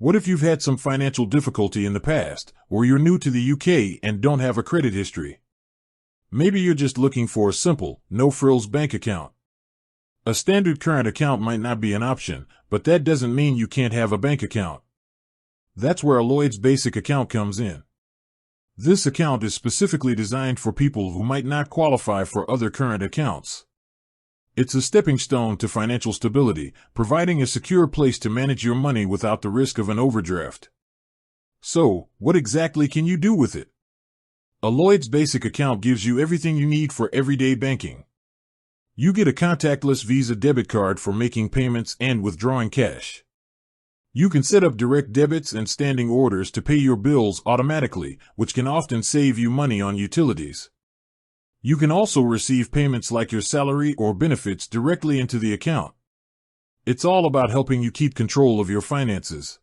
What if you've had some financial difficulty in the past, or you're new to the UK and don't have a credit history? Maybe you're just looking for a simple, no-frills bank account. A standard current account might not be an option, but that doesn't mean you can't have a bank account. That's where a Lloyds Basic account comes in. This account is specifically designed for people who might not qualify for other current accounts. It's a stepping stone to financial stability, providing a secure place to manage your money without the risk of an overdraft. So, what exactly can you do with it? A Lloyds Basic account gives you everything you need for everyday banking. You get a contactless Visa debit card for making payments and withdrawing cash. You can set up direct debits and standing orders to pay your bills automatically, which can often save you money on utilities. You can also receive payments like your salary or benefits directly into the account. It's all about helping you keep control of your finances.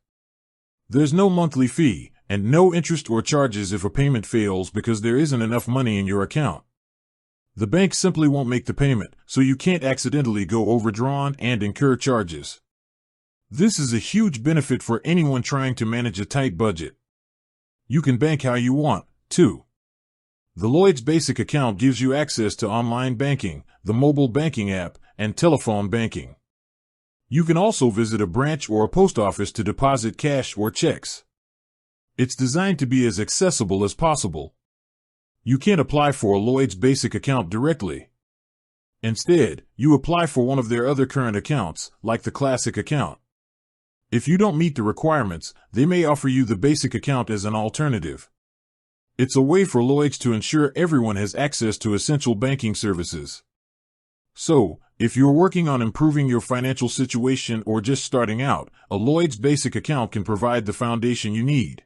There's no monthly fee, and no interest or charges if a payment fails because there isn't enough money in your account. The bank simply won't make the payment, so you can't accidentally go overdrawn and incur charges. This is a huge benefit for anyone trying to manage a tight budget. You can bank how you want, too. The Lloyds Basic account gives you access to online banking, the mobile banking app, and telephone banking. You can also visit a branch or a post office to deposit cash or checks. It's designed to be as accessible as possible. You can't apply for a Lloyds Basic account directly. Instead, you apply for one of their other current accounts, like the Classic account. If you don't meet the requirements, they may offer you the Basic account as an alternative. It's a way for Lloyds to ensure everyone has access to essential banking services. So, if you're working on improving your financial situation or just starting out, a Lloyds Basic account can provide the foundation you need.